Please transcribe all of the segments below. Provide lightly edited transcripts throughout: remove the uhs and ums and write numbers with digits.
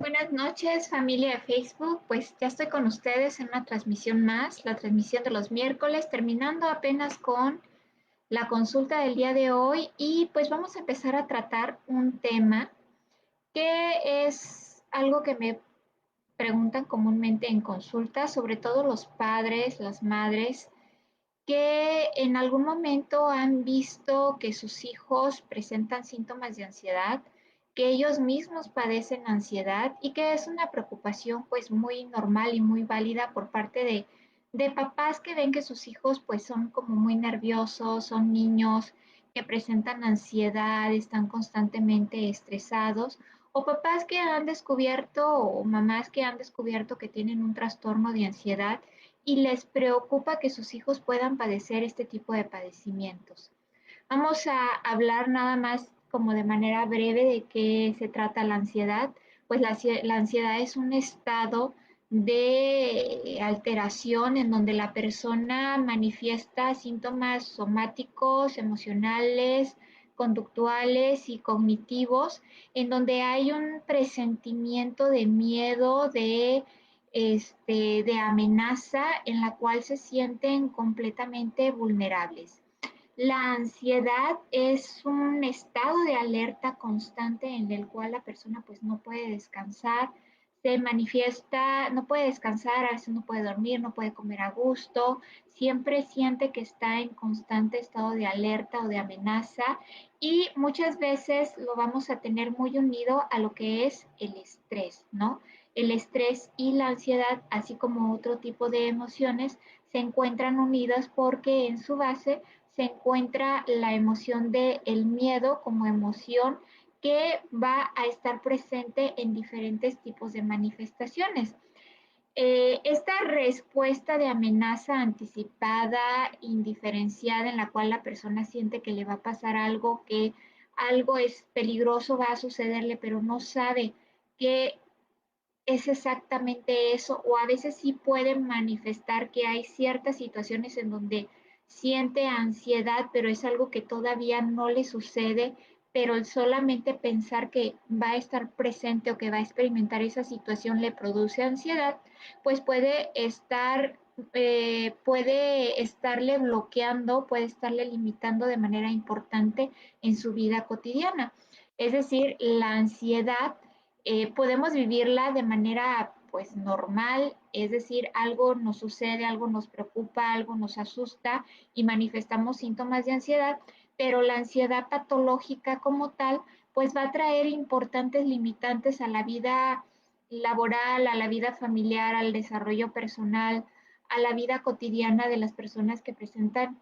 Buenas noches, familia de Facebook. Pues ya estoy con ustedes en una transmisión más, la transmisión de los miércoles, terminando apenas con la consulta del día de hoy y pues vamos a empezar a tratar un tema que es algo que me preguntan comúnmente en consulta, sobre todo los padres, las madres, que en algún momento han visto que sus hijos presentan síntomas de ansiedad, que ellos mismos padecen ansiedad y que es una preocupación pues muy normal y muy válida por parte de papás que ven que sus hijos pues son como muy nerviosos, son niños que presentan ansiedad, están constantemente estresados, o papás que han descubierto o mamás que han descubierto que tienen un trastorno de ansiedad y les preocupa que sus hijos puedan padecer este tipo de padecimientos. Vamos a hablar nada más como de manera breve de qué se trata la ansiedad. Pues la ansiedad es un estado de alteración en donde la persona manifiesta síntomas somáticos, emocionales, conductuales y cognitivos, en donde hay un presentimiento de miedo, de amenaza, en la cual se sienten completamente vulnerables. La ansiedad es un estado de alerta constante en el cual la persona pues no puede descansar, se manifiesta, no puede descansar, a veces no puede dormir, no puede comer a gusto, siempre siente que está en constante estado de alerta o de amenaza y muchas veces lo vamos a tener muy unido a lo que es el estrés, ¿no? El estrés y la ansiedad, así como otro tipo de emociones, se encuentran unidas porque en su base se encuentra la emoción del miedo como emoción que va a estar presente en diferentes tipos de manifestaciones. Esta respuesta de amenaza anticipada, indiferenciada, en la cual la persona siente que le va a pasar algo, que algo es peligroso, va a sucederle, pero no sabe qué es exactamente eso, o a veces sí puede manifestar que hay ciertas situaciones en donde siente ansiedad, pero es algo que todavía no le sucede, pero el solamente pensar que va a estar presente o que va a experimentar esa situación le produce ansiedad, pues puede estarle bloqueando, puede estarle limitando de manera importante en su vida cotidiana. Es decir, la ansiedad podemos vivirla de manera pues normal, es decir, algo nos sucede, algo nos preocupa, algo nos asusta y manifestamos síntomas de ansiedad, pero la ansiedad patológica como tal pues va a traer importantes limitantes a la vida laboral, a la vida familiar, al desarrollo personal, a la vida cotidiana de las personas que presentan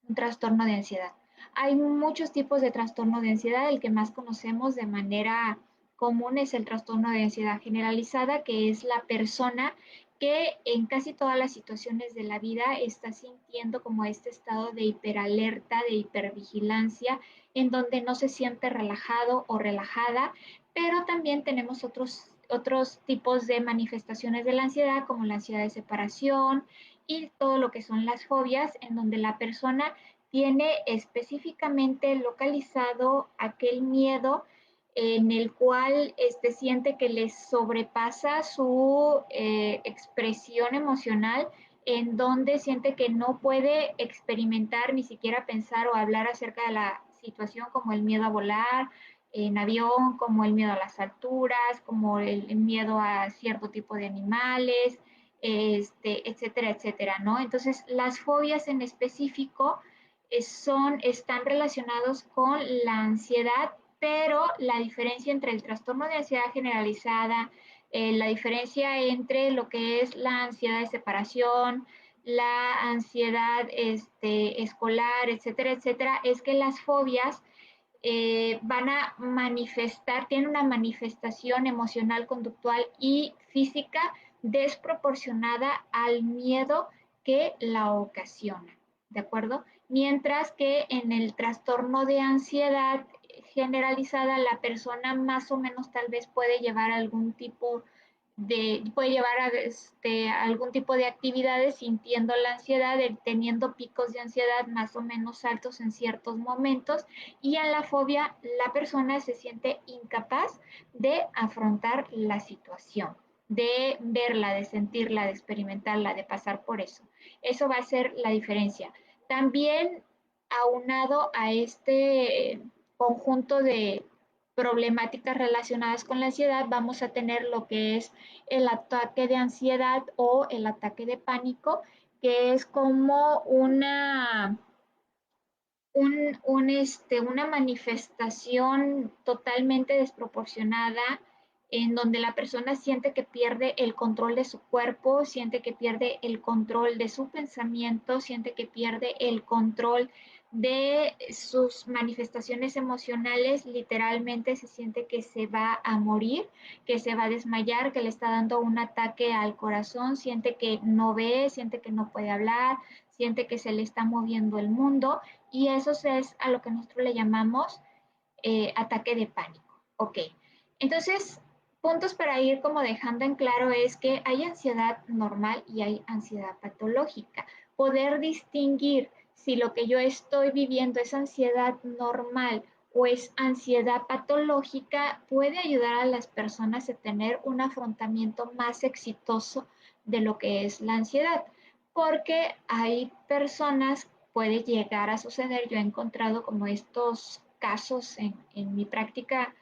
un trastorno de ansiedad. Hay muchos tipos de trastorno de ansiedad. El que más conocemos de manera común es el trastorno de ansiedad generalizada, que es la persona que en casi todas las situaciones de la vida está sintiendo como este estado de hiperalerta, de hipervigilancia, en donde no se siente relajado o relajada, pero también tenemos otros tipos de manifestaciones de la ansiedad, como la ansiedad de separación y todo lo que son las fobias, en donde la persona tiene específicamente localizado aquel miedo en el cual siente que les sobrepasa su expresión emocional, en donde siente que no puede experimentar ni siquiera pensar o hablar acerca de la situación, como el miedo a volar en avión, como el miedo a las alturas, como el miedo a cierto tipo de animales, etcétera, etcétera, ¿no? Entonces, las fobias en específico están relacionados con la ansiedad, pero la diferencia entre el trastorno de ansiedad generalizada, la diferencia entre lo que es la ansiedad de separación, la ansiedad escolar, etcétera, etcétera, es que las fobias van a manifestar, tienen una manifestación emocional, conductual y física desproporcionada al miedo que la ocasiona, ¿de acuerdo? Mientras que en el trastorno de ansiedad generalizada, la persona más o menos tal vez puede llevar algún tipo puede llevar a algún tipo de actividades sintiendo la ansiedad, teniendo picos de ansiedad más o menos altos en ciertos momentos, y en la fobia la persona se siente incapaz de afrontar la situación, de verla, de sentirla, de experimentarla, de pasar por eso. Eso va a ser la diferencia. También aunado a este conjunto de problemáticas relacionadas con la ansiedad, vamos a tener lo que es el ataque de ansiedad o el ataque de pánico, que es como una manifestación totalmente desproporcionada en donde la persona siente que pierde el control de su cuerpo, siente que pierde el control de su pensamiento, siente que pierde el control de sus manifestaciones emocionales, literalmente se siente que se va a morir, que se va a desmayar, que le está dando un ataque al corazón, siente que no ve, siente que no puede hablar, siente que se le está moviendo el mundo, y eso es a lo que nosotros le llamamos ataque de pánico. Ok, entonces, puntos para ir como dejando en claro es que hay ansiedad normal y hay ansiedad patológica. Poder distinguir si lo que yo estoy viviendo es ansiedad normal o es ansiedad patológica puede ayudar a las personas a tener un afrontamiento más exitoso de lo que es la ansiedad, porque hay personas, puede llegar a suceder, yo he encontrado como estos casos en mi práctica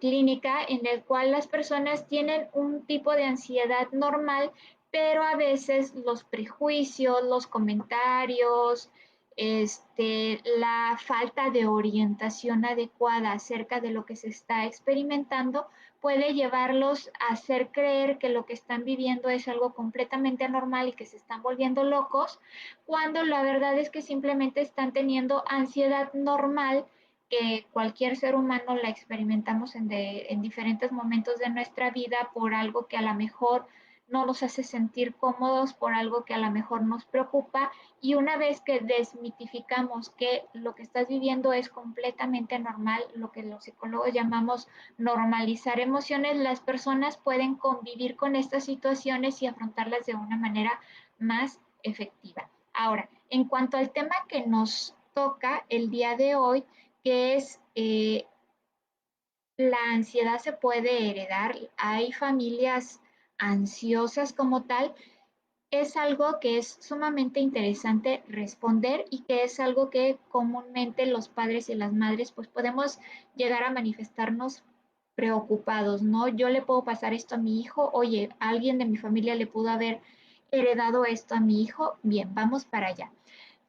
clínica en el cual las personas tienen un tipo de ansiedad normal, pero a veces los prejuicios, los comentarios, la falta de orientación adecuada acerca de lo que se está experimentando puede llevarlos a hacer creer que lo que están viviendo es algo completamente anormal y que se están volviendo locos, cuando la verdad es que simplemente están teniendo ansiedad normal, que cualquier ser humano la experimentamos en diferentes momentos de nuestra vida por algo que a lo mejor no nos hace sentir cómodos, por algo que a lo mejor nos preocupa, y una vez que desmitificamos que lo que estás viviendo es completamente normal, lo que los psicólogos llamamos normalizar emociones, las personas pueden convivir con estas situaciones y afrontarlas de una manera más efectiva. Ahora, en cuanto al tema que nos toca el día de hoy, que es la ansiedad se puede heredar, hay familias ansiosas como tal, es algo que es sumamente interesante responder y que es algo que comúnmente los padres y las madres pues podemos llegar a manifestarnos preocupados, ¿no? Yo le puedo pasar esto a mi hijo, oye, alguien de mi familia le pudo haber heredado esto a mi hijo, bien, vamos para allá.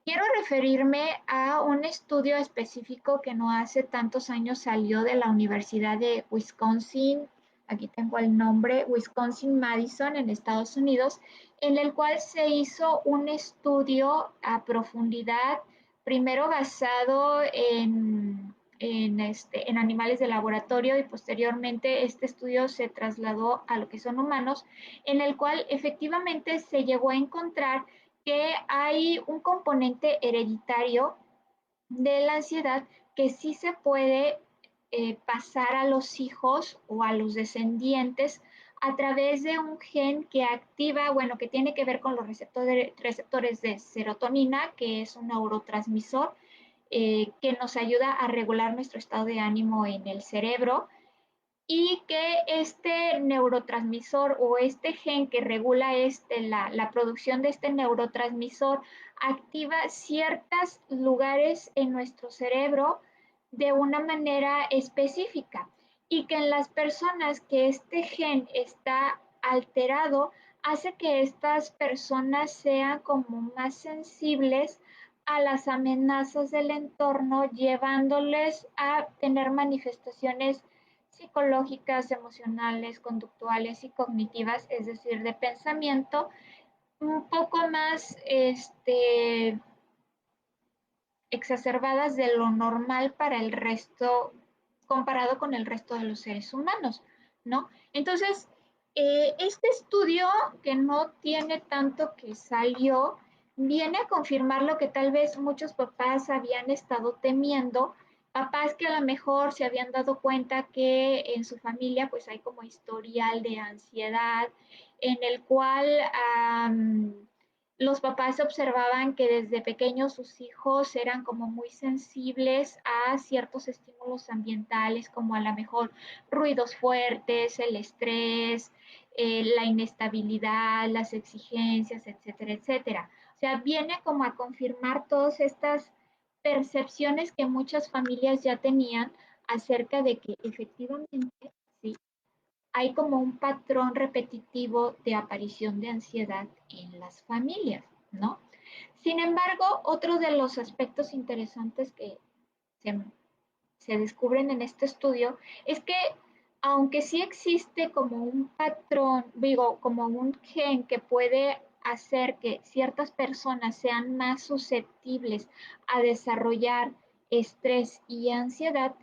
Quiero referirme a un estudio específico que no hace tantos años salió de la Universidad de Wisconsin, aquí tengo el nombre, Wisconsin-Madison en Estados Unidos, en el cual se hizo un estudio a profundidad, primero basado en animales de laboratorio, y posteriormente este estudio se trasladó a lo que son humanos, en el cual efectivamente se llegó a encontrar que hay un componente hereditario de la ansiedad que sí se puede pasar a los hijos o a los descendientes a través de un gen que activa, bueno, que tiene que ver con los receptores de serotonina, que es un neurotransmisor que nos ayuda a regular nuestro estado de ánimo en el cerebro, y que este neurotransmisor o este gen que regula la producción de este neurotransmisor activa ciertos lugares en nuestro cerebro de una manera específica, y que en las personas que este gen está alterado hace que estas personas sean como más sensibles a las amenazas del entorno, llevándoles a tener manifestaciones psicológicas, emocionales, conductuales y cognitivas, es decir, de pensamiento, un poco más exacerbadas de lo normal para el resto, comparado con el resto de los seres humanos, ¿no? Entonces, este estudio, que no tiene tanto que salió, viene a confirmar lo que tal vez muchos papás habían estado temiendo, papás que a lo mejor se habían dado cuenta que en su familia pues hay como historial de ansiedad en el cual los papás observaban que desde pequeños sus hijos eran como muy sensibles a ciertos estímulos ambientales, como a lo mejor ruidos fuertes, el estrés, la inestabilidad, las exigencias, etcétera, etcétera. O sea, viene como a confirmar todas estas percepciones que muchas familias ya tenían acerca de que efectivamente sí, hay como un patrón repetitivo de aparición de ansiedad en las familias, ¿no? Sin embargo, otro de los aspectos interesantes que se, se descubren en este estudio es que aunque sí existe como un patrón, digo, como un gen que puede hacer que ciertas personas sean más susceptibles a desarrollar estrés y ansiedad,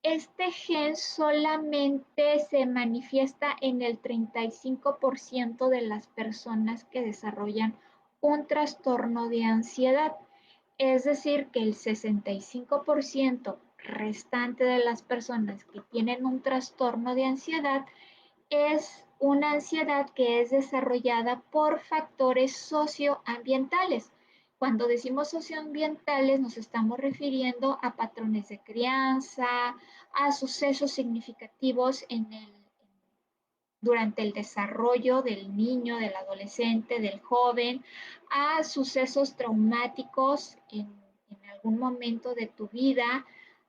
este gen solamente se manifiesta en el 35% de las personas que desarrollan un trastorno de ansiedad. Es decir, que el 65% restante de las personas que tienen un trastorno de ansiedad es una ansiedad que es desarrollada por factores socioambientales. Cuando decimos socioambientales nos estamos refiriendo a patrones de crianza, a sucesos significativos durante el desarrollo del niño, del adolescente, del joven, a sucesos traumáticos en algún momento de tu vida,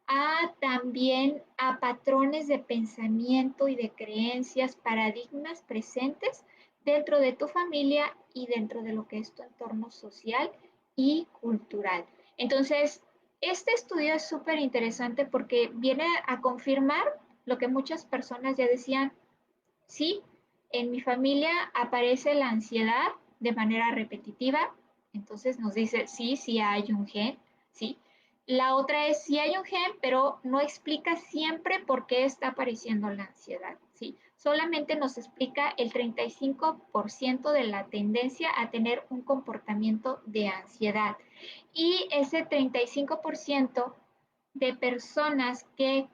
a también a patrones de pensamiento y de creencias, paradigmas presentes dentro de tu familia y dentro de lo que es tu entorno social y cultural. Entonces, este estudio es súper interesante porque viene a confirmar lo que muchas personas ya decían. Sí, en mi familia aparece la ansiedad de manera repetitiva, entonces nos dice, sí, sí hay un gen, sí. La otra es, sí hay un gen, pero no explica siempre por qué está apareciendo la ansiedad, sí. Solamente nos explica el 35% de la tendencia a tener un comportamiento de ansiedad. Y ese 35% de personas que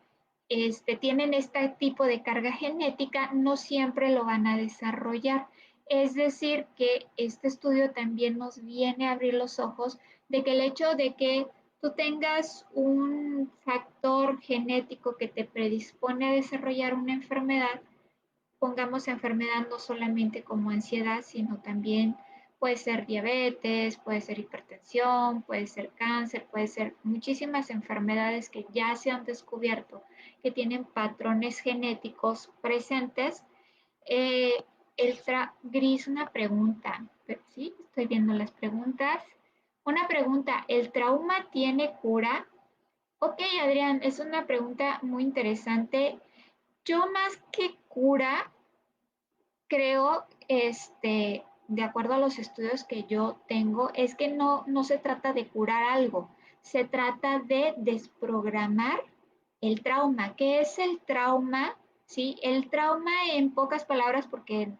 tienen este tipo de carga genética, no siempre lo van a desarrollar. Es decir, que este estudio también nos viene a abrir los ojos de que el hecho de que tú tengas un factor genético que te predispone a desarrollar una enfermedad, pongamos enfermedad no solamente como ansiedad, sino también puede ser diabetes, puede ser hipertensión, puede ser cáncer, puede ser muchísimas enfermedades que ya se han descubierto que tienen patrones genéticos presentes. Eh, Gris, una pregunta, sí, estoy viendo las preguntas. Una pregunta, ¿el trauma tiene cura? Ok, Adrián, es una pregunta muy interesante. Yo más que cura, creo, de acuerdo a los estudios que yo tengo, es que no se trata de curar algo, se trata de desprogramar el trauma. ¿Qué es el trauma? Sí, el trauma en pocas palabras, porque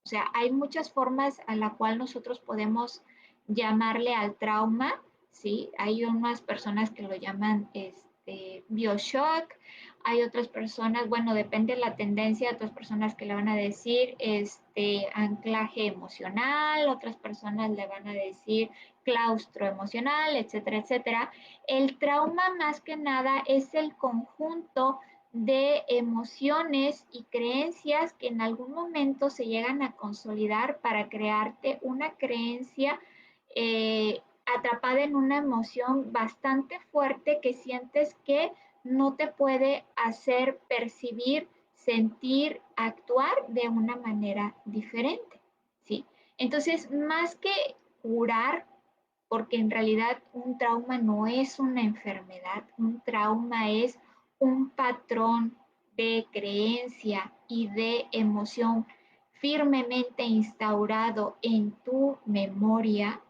o sea, hay muchas formas a la cual nosotros podemos llamarle al trauma, ¿sí? Hay unas personas que lo llaman bioshock, hay otras personas, bueno, depende de la tendencia, otras personas que le van a decir anclaje emocional, otras personas le van a decir claustro emocional, etcétera, etcétera. El trauma más que nada es el conjunto de emociones y creencias que en algún momento se llegan a consolidar para crearte una creencia atrapada en una emoción bastante fuerte que sientes que no te puede hacer percibir, sentir, actuar de una manera diferente, ¿sí? Entonces, más que curar, porque en realidad un trauma no es una enfermedad, un trauma es un patrón de creencia y de emoción firmemente instaurado en tu memoria,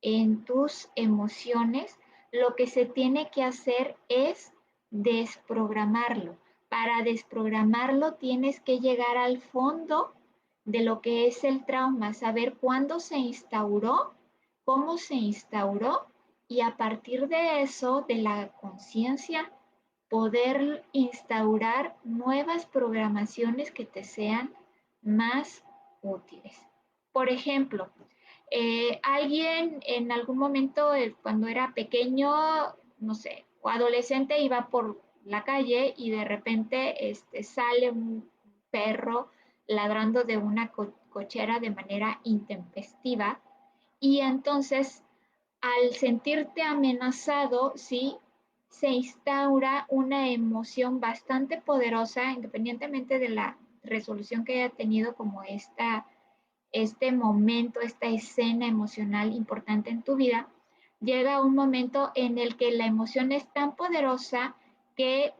en tus emociones. Lo que se tiene que hacer es desprogramarlo. Para desprogramarlo tienes que llegar al fondo de lo que es el trauma, saber cuándo se instauró, cómo se instauró y a partir de eso, de la conciencia, poder instaurar nuevas programaciones que te sean más útiles. Por ejemplo, alguien en algún momento, cuando era pequeño, no sé, o adolescente, iba por la calle y de repente sale un perro ladrando de una cochera de manera intempestiva y entonces al sentirte amenazado, sí, se instaura una emoción bastante poderosa, independientemente de la resolución que haya tenido como este momento, esta escena emocional importante en tu vida, llega un momento en el que la emoción es tan poderosa que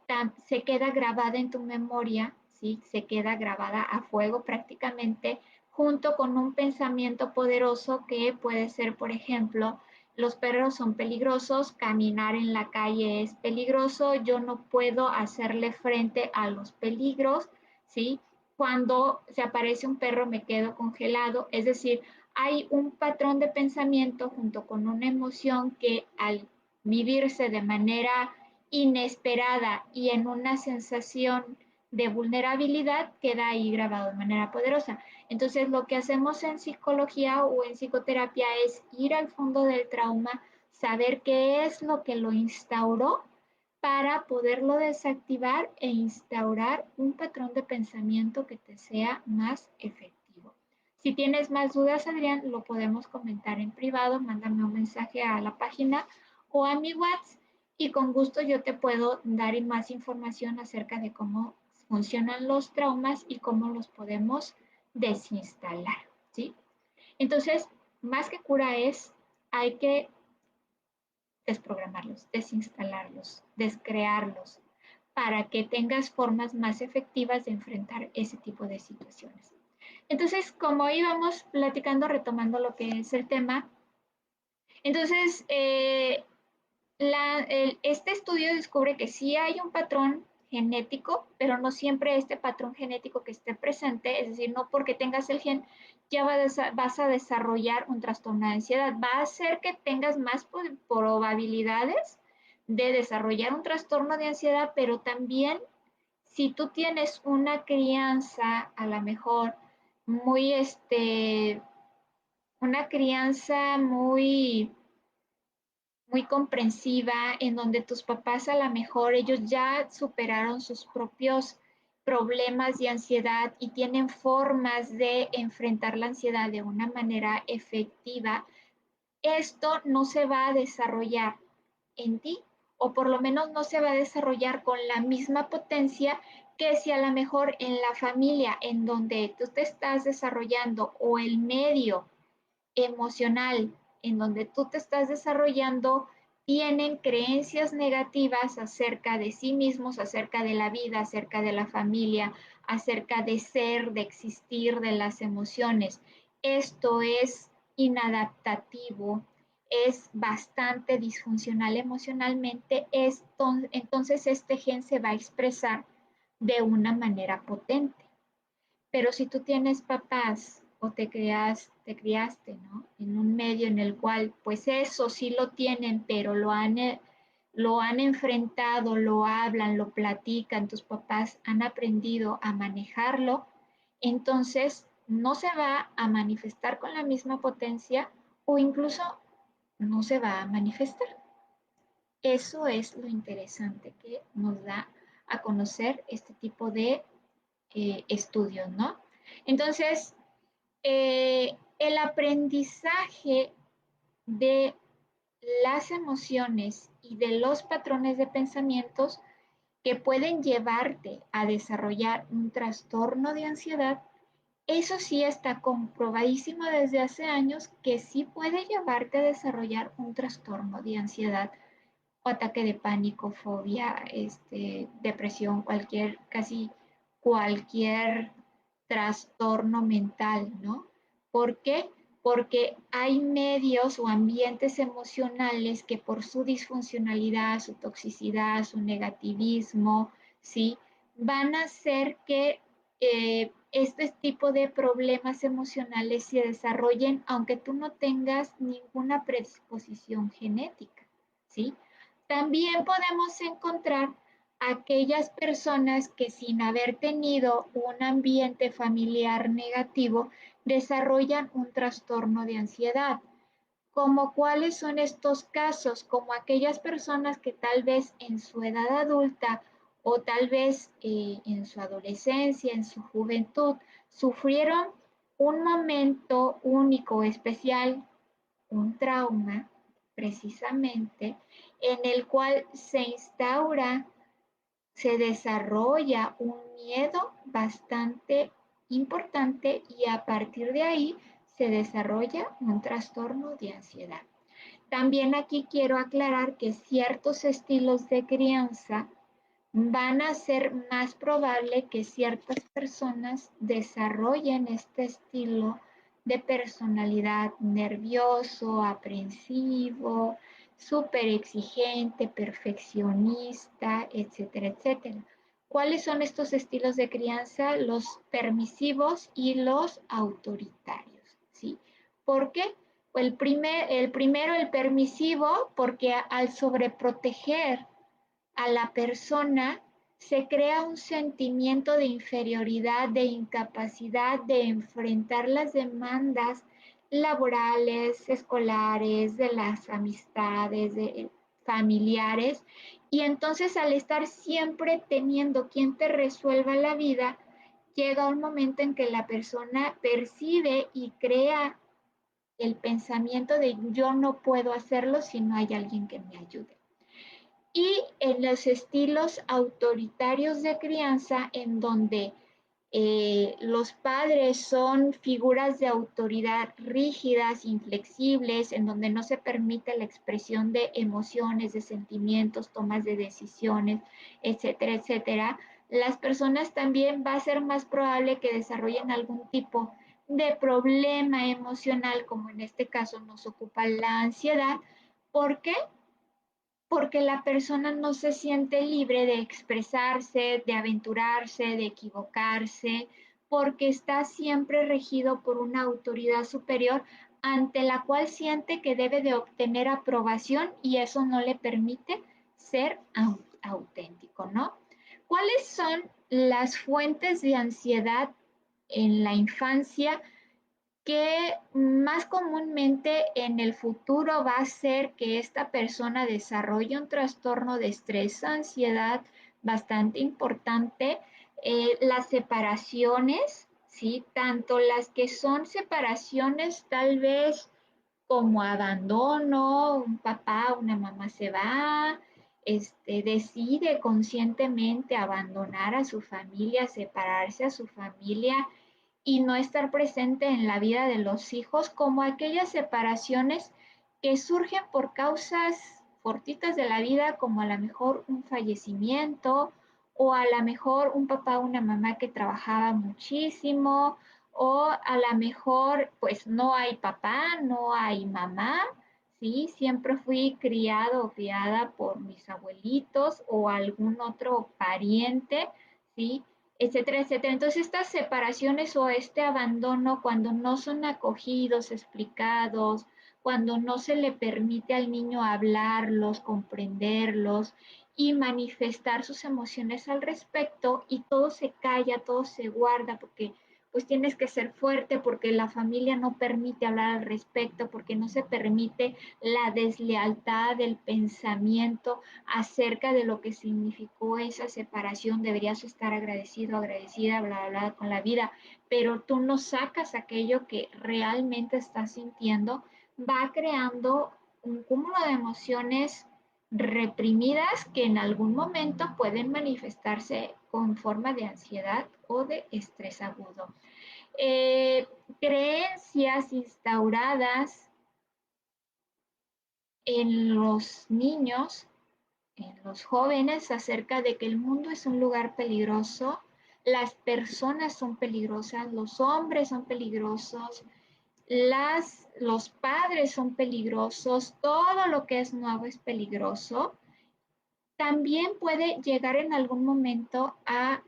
se queda grabada en tu memoria, ¿sí? Se queda grabada a fuego prácticamente, junto con un pensamiento poderoso que puede ser, por ejemplo, los perros son peligrosos, caminar en la calle es peligroso, yo no puedo hacerle frente a los peligros, ¿sí? Cuando se aparece un perro me quedo congelado, es decir, hay un patrón de pensamiento junto con una emoción que al vivirse de manera inesperada y en una sensación de vulnerabilidad queda ahí grabado de manera poderosa. Entonces, lo que hacemos en psicología o en psicoterapia es ir al fondo del trauma, saber qué es lo que lo instauró para poderlo desactivar e instaurar un patrón de pensamiento que te sea más efectivo. Si tienes más dudas, Adrián, lo podemos comentar en privado, mándame un mensaje a la página o a mi WhatsApp y con gusto yo te puedo dar más información acerca de cómo funcionan los traumas y cómo los podemos desinstalar, ¿sí? Entonces, más que cura es, hay que desprogramarlos, desinstalarlos, descrearlos, para que tengas formas más efectivas de enfrentar ese tipo de situaciones. Entonces, como íbamos platicando, retomando lo que es el tema, entonces, este estudio descubre que sí hay un patrón genético, pero no siempre este patrón genético que esté presente, es decir, no porque tengas el gen ya vas a desarrollar un trastorno de ansiedad, va a hacer que tengas más probabilidades de desarrollar un trastorno de ansiedad, pero también si tú tienes una crianza a lo mejor muy, una crianza muy comprensiva, en donde tus papás a lo mejor ellos ya superaron sus propios problemas de ansiedad y tienen formas de enfrentar la ansiedad de una manera efectiva, esto no se va a desarrollar en ti, o por lo menos no se va a desarrollar con la misma potencia que si a lo mejor en la familia en donde tú te estás desarrollando o el medio emocional en donde tú te estás desarrollando tienen creencias negativas acerca de sí mismos, acerca de la vida, acerca de la familia, acerca de ser, de existir, de las emociones. Esto es inadaptativo, es bastante disfuncional emocionalmente, entonces este gen se va a expresar de una manera potente. Pero si tú tienes papás o te criaste, ¿no? En un medio en el cual, pues eso sí lo tienen, pero lo han enfrentado, lo hablan, lo platican, tus papás han aprendido a manejarlo, entonces no se va a manifestar con la misma potencia o incluso no se va a manifestar. Eso es lo interesante que nos da a conocer este tipo de estudios, ¿no? Entonces, el aprendizaje de las emociones y de los patrones de pensamientos que pueden llevarte a desarrollar un trastorno de ansiedad, eso sí está comprobadísimo desde hace años que sí puede llevarte a desarrollar un trastorno de ansiedad o ataque de pánico, fobia, depresión, casi cualquier trastorno mental, ¿no? ¿Por qué? Porque hay medios o ambientes emocionales que por su disfuncionalidad, su toxicidad, su negativismo, ¿sí? Van a hacer que este tipo de problemas emocionales se desarrollen aunque tú no tengas ninguna predisposición genética, ¿sí? También podemos encontrar aquellas personas que sin haber tenido un ambiente familiar negativo desarrollan un trastorno de ansiedad. Como cuáles son estos casos, como aquellas personas que tal vez en su edad adulta o tal vez en su adolescencia, en su juventud, sufrieron un momento único, especial, un trauma, precisamente, en el cual se instaura, se desarrolla un miedo bastante importante y a partir de ahí se desarrolla un trastorno de ansiedad. También aquí quiero aclarar que ciertos estilos de crianza van a ser más probable que ciertas personas desarrollen este estilo de personalidad nervioso, aprensivo, súper exigente, perfeccionista, etcétera, etcétera. ¿Cuáles son estos estilos de crianza? Los permisivos y los autoritarios, ¿sí? ¿Por qué? El primero, el permisivo, porque al sobreproteger a la persona se crea un sentimiento de inferioridad, de incapacidad de enfrentar las demandas laborales, escolares, de las amistades, familiares. Y entonces al estar siempre teniendo quien te resuelva la vida, llega un momento en que la persona percibe y crea el pensamiento de yo no puedo hacerlo si no hay alguien que me ayude. Y en los estilos autoritarios de crianza, en donde los padres son figuras de autoridad rígidas, inflexibles, en donde no se permite la expresión de emociones, de sentimientos, tomas de decisiones, etcétera, etcétera, las personas también va a ser más probable que desarrollen algún tipo de problema emocional, como en este caso nos ocupa la ansiedad. ¿Por qué? Porque la persona no se siente libre de expresarse, de aventurarse, de equivocarse, porque está siempre regido por una autoridad superior ante la cual siente que debe de obtener aprobación y eso no le permite ser auténtico, ¿no? ¿Cuáles son las fuentes de ansiedad en la infancia que más comúnmente en el futuro va a ser que esta persona desarrolle un trastorno de estrés, ansiedad bastante importante? Las separaciones, ¿sí? Tanto las que son separaciones tal vez como abandono, un papá, una mamá se va, decide conscientemente abandonar a su familia, separarse a su familia y no estar presente en la vida de los hijos, como aquellas separaciones que surgen por causas fortuitas de la vida, como a lo mejor un fallecimiento o a lo mejor un papá o una mamá que trabajaba muchísimo o a lo mejor pues no hay papá, no hay mamá, ¿sí? Siempre fui criado o criada por mis abuelitos o algún otro pariente, ¿sí? Etcétera, etcétera. Entonces, estas separaciones o este abandono, cuando no son acogidos, explicados, cuando no se le permite al niño hablarlos, comprenderlos y manifestar sus emociones al respecto, y todo se calla, todo se guarda, porque pues tienes que ser fuerte, porque la familia no permite hablar al respecto, porque no se permite la deslealtad del pensamiento acerca de lo que significó esa separación, deberías estar agradecido, agradecida, bla, bla, bla, con la vida, pero tú no sacas aquello que realmente estás sintiendo, va creando un cúmulo de emociones reprimidas que en algún momento pueden manifestarse con forma de ansiedad o de estrés agudo. Eh, Creencias instauradas en los niños, en los jóvenes, acerca de que el mundo es un lugar peligroso, las personas son peligrosas, los hombres son peligrosos, los padres son peligrosos, todo lo que es nuevo es peligroso. También puede llegar en algún momento a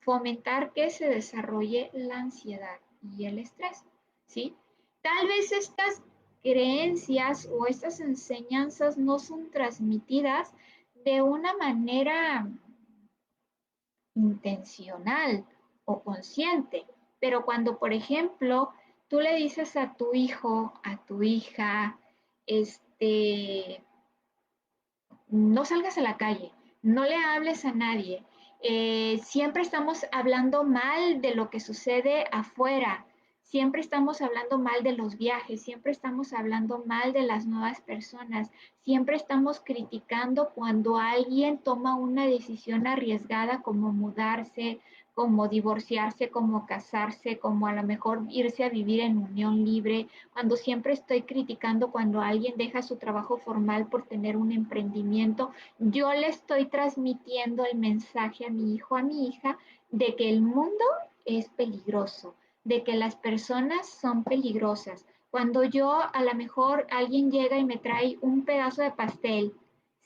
fomentar que se desarrolle la ansiedad y el estrés, ¿sí? Tal vez estas creencias o estas enseñanzas no son transmitidas de una manera intencional o consciente, pero cuando, por ejemplo, tú le dices a tu hijo, a tu hija, este, no salgas a la calle, no le hables a nadie. Siempre estamos hablando mal de lo que sucede afuera, siempre estamos hablando mal de los viajes, siempre estamos hablando mal de las nuevas personas, siempre estamos criticando cuando alguien toma una decisión arriesgada como mudarse, como divorciarse, como casarse, como a lo mejor irse a vivir en unión libre, cuando siempre estoy criticando cuando alguien deja su trabajo formal por tener un emprendimiento, yo le estoy transmitiendo el mensaje a mi hijo, a mi hija, de que el mundo es peligroso, de que las personas son peligrosas. Cuando yo a lo mejor alguien llega y me trae un pedazo de pastel,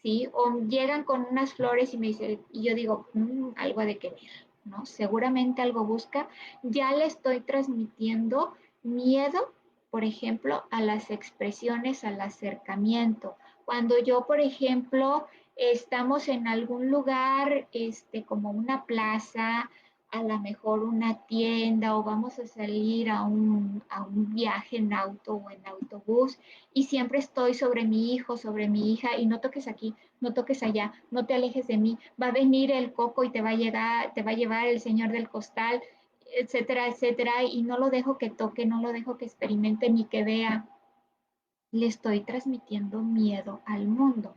¿sí? O llegan con unas flores y me dice, y yo digo, algo de que ver, ¿no? Seguramente algo busca, ya le estoy transmitiendo miedo, por ejemplo, a las expresiones, al acercamiento. Cuando yo, por ejemplo, estamos en algún lugar, como una plaza, a lo mejor una tienda o vamos a salir a un viaje en auto o en autobús y siempre estoy sobre mi hijo, sobre mi hija y no toques aquí, no toques allá, no te alejes de mí, va a venir el coco y te va a llegar, te va a llevar el señor del costal, etcétera, etcétera, y no lo dejo que toque, no lo dejo que experimente ni que vea, le estoy transmitiendo miedo al mundo.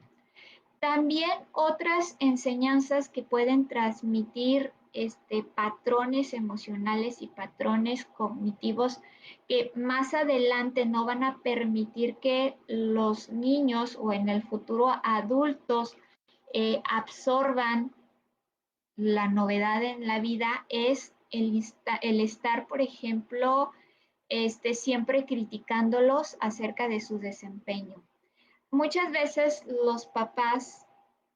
También otras enseñanzas que pueden transmitir patrones emocionales y patrones cognitivos que más adelante no van a permitir que los niños o en el futuro adultos absorban la novedad en la vida es el estar, por ejemplo, siempre criticándolos acerca de su desempeño. Muchas veces los papás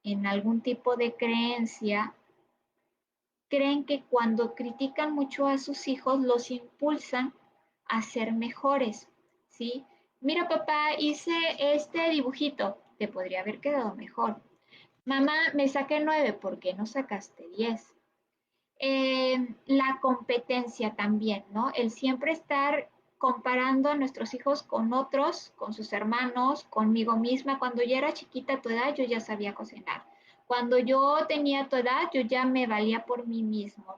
en algún tipo de creencia creen que cuando critican mucho a sus hijos los impulsan a ser mejores, ¿sí? Mira, papá, hice este dibujito, te podría haber quedado mejor. Mamá, me saqué 9, ¿por qué no sacaste 10? La competencia también, ¿no? El siempre estar comparando a nuestros hijos con otros, con sus hermanos, conmigo misma. Cuando yo era chiquita a tu edad, yo ya sabía cocinar. Cuando yo tenía tu edad, yo ya me valía por mí mismo.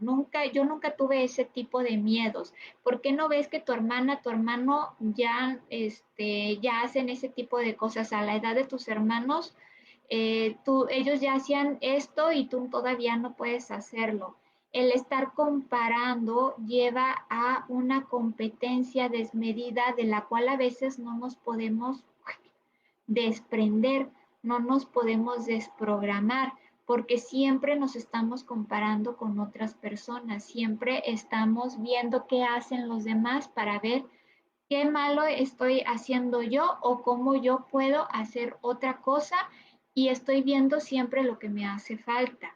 Yo nunca tuve ese tipo de miedos. ¿Por qué no ves que tu hermana, tu hermano ya, ya hacen ese tipo de cosas a la edad de tus hermanos? Ellos ya hacían esto y tú todavía no puedes hacerlo. El estar comparando lleva a una competencia desmedida de la cual a veces no nos podemos desprender, no nos podemos desprogramar, porque siempre nos estamos comparando con otras personas, siempre estamos viendo qué hacen los demás para ver qué malo estoy haciendo yo o cómo yo puedo hacer otra cosa y estoy viendo siempre lo que me hace falta.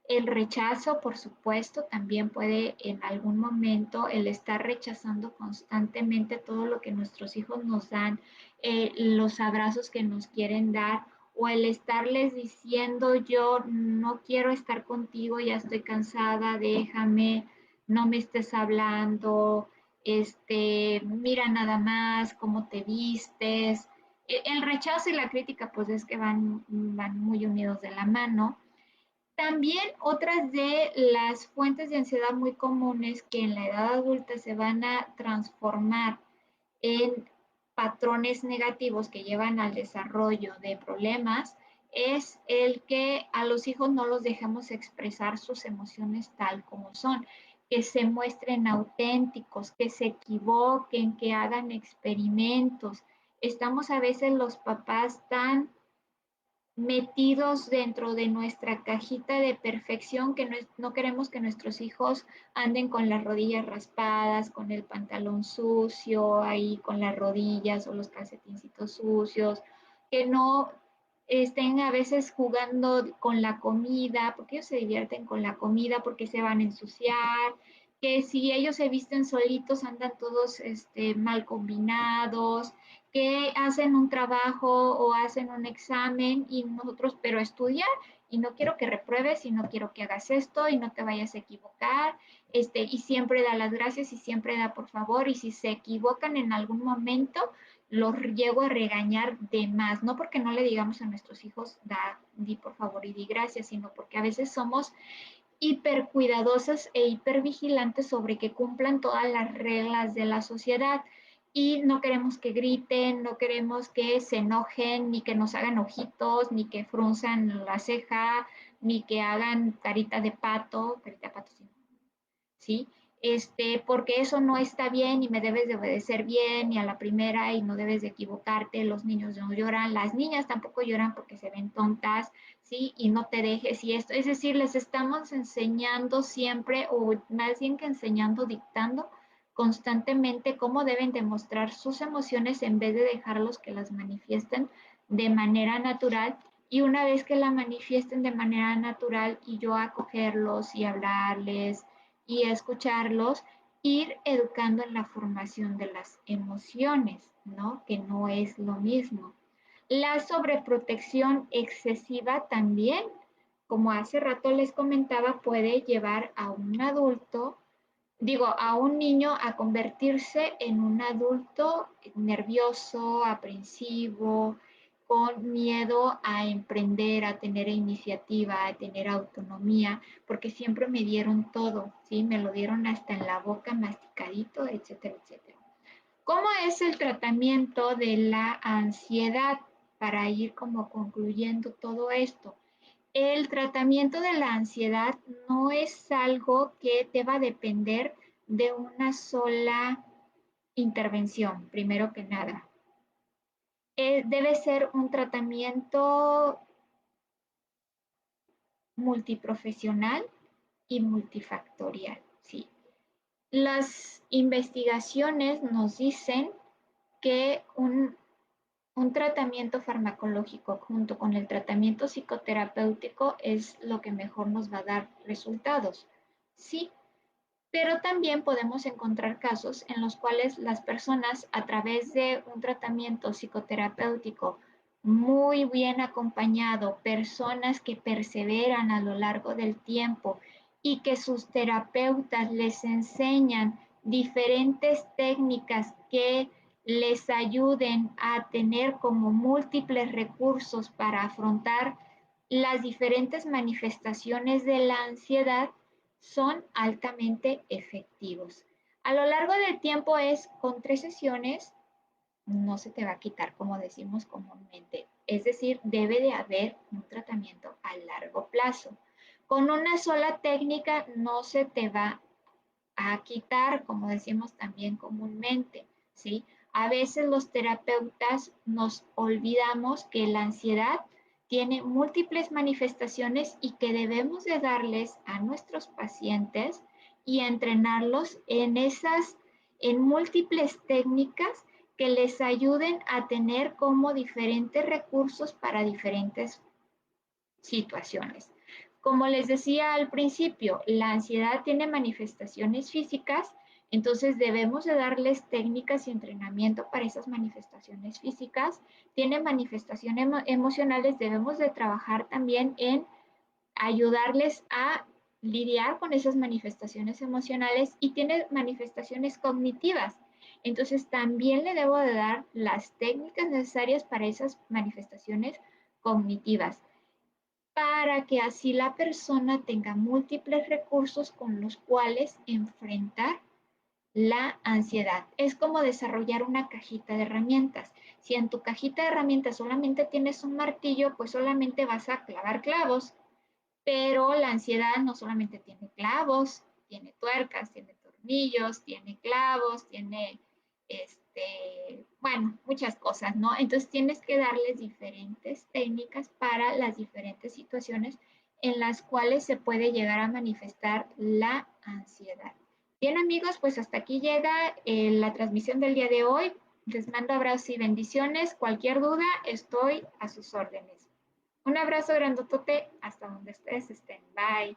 El rechazo, por supuesto, también puede en algún momento el estar rechazando constantemente todo lo que nuestros hijos nos dan, los abrazos que nos quieren dar o el estarles diciendo yo no quiero estar contigo, ya estoy cansada, déjame, no me estés hablando, mira nada más cómo te vistes. El rechazo y la crítica pues es que van muy unidos de la mano. También otras de las fuentes de ansiedad muy comunes que en la edad adulta se van a transformar en patrones negativos que llevan al desarrollo de problemas es el que a los hijos no los dejamos expresar sus emociones tal como son, que se muestren auténticos, que se equivoquen, que hagan experimentos. Estamos a veces los papás tan metidos dentro de nuestra cajita de perfección que no queremos que nuestros hijos anden con las rodillas raspadas, con el pantalón sucio, ahí con las rodillas o los calcetincitos sucios, que no estén a veces jugando con la comida, porque ellos se divierten con la comida, porque se van a ensuciar, que si ellos se visten solitos andan todos mal combinados, que hacen un trabajo o hacen un examen y nosotros, pero estudia y no quiero que repruebes y no quiero que hagas esto y no te vayas a equivocar, y siempre da las gracias y siempre da por favor y si se equivocan en algún momento, los llego a regañar de más, no porque no le digamos a nuestros hijos, di por favor y di gracias, sino porque a veces somos hiper cuidadosas e hiper vigilantes sobre que cumplan todas las reglas de la sociedad y no queremos que griten, no queremos que se enojen, ni que nos hagan ojitos, ni que frunzan la ceja, ni que hagan carita de pato, sí, ¿sí? Porque eso no está bien y me debes de obedecer bien y a la primera y no debes de equivocarte, los niños no lloran, las niñas tampoco lloran porque se ven tontas, ¿sí? Y no te dejes y esto, es decir, les estamos enseñando siempre o más bien que enseñando, dictando constantemente cómo deben demostrar sus emociones en vez de dejarlos que las manifiesten de manera natural y una vez que la manifiesten de manera natural y yo acogerlos y hablarles y escucharlos, ir educando en la formación de las emociones, ¿no? Que no es lo mismo. La sobreprotección excesiva también, como hace rato les comentaba, puede llevar a un adulto, digo, a un niño a convertirse en un adulto nervioso, aprensivo, con miedo a emprender, a tener iniciativa, a tener autonomía, porque siempre me dieron todo, ¿sí? Me lo dieron hasta en la boca, masticadito, etcétera, etcétera. ¿Cómo es el tratamiento de la ansiedad? Para ir como concluyendo todo esto. El tratamiento de la ansiedad no es algo que te va a depender de una sola intervención, primero que nada. Debe ser un tratamiento multiprofesional y multifactorial, ¿sí? Las investigaciones nos dicen que un tratamiento farmacológico junto con el tratamiento psicoterapéutico es lo que mejor nos va a dar resultados. Sí, pero también podemos encontrar casos en los cuales las personas a través de un tratamiento psicoterapéutico muy bien acompañado, personas que perseveran a lo largo del tiempo y que sus terapeutas les enseñan diferentes técnicas que les ayuden a tener como múltiples recursos para afrontar las diferentes manifestaciones de la ansiedad, son altamente efectivos. A lo largo del tiempo es con 3 sesiones, no se te va a quitar como decimos comúnmente. Es decir, debe de haber un tratamiento a largo plazo. Con una sola técnica no se te va a quitar, como decimos también comúnmente, ¿sí? A veces los terapeutas nos olvidamos que la ansiedad tiene múltiples manifestaciones y que debemos de darles a nuestros pacientes y entrenarlos en múltiples técnicas que les ayuden a tener como diferentes recursos para diferentes situaciones. Como les decía al principio, la ansiedad tiene manifestaciones físicas, entonces debemos de darles técnicas y entrenamiento para esas manifestaciones físicas. Tiene manifestaciones emocionales, debemos de trabajar también en ayudarles a lidiar con esas manifestaciones emocionales y tiene manifestaciones cognitivas. Entonces también le debo de dar las técnicas necesarias para esas manifestaciones cognitivas para que así la persona tenga múltiples recursos con los cuales enfrentar la ansiedad. Es como desarrollar una cajita de herramientas. Si en tu cajita de herramientas solamente tienes un martillo, pues solamente vas a clavar clavos, pero la ansiedad no solamente tiene clavos, tiene tuercas, tiene tornillos, tiene clavos, tiene, bueno, muchas cosas, ¿no? Entonces tienes que darles diferentes técnicas para las diferentes situaciones en las cuales se puede llegar a manifestar la ansiedad. Bien, amigos, pues hasta aquí llega la transmisión del día de hoy. Les mando abrazos y bendiciones. Cualquier duda, estoy a sus órdenes. Un abrazo grandotote hasta donde ustedes estén. Bye.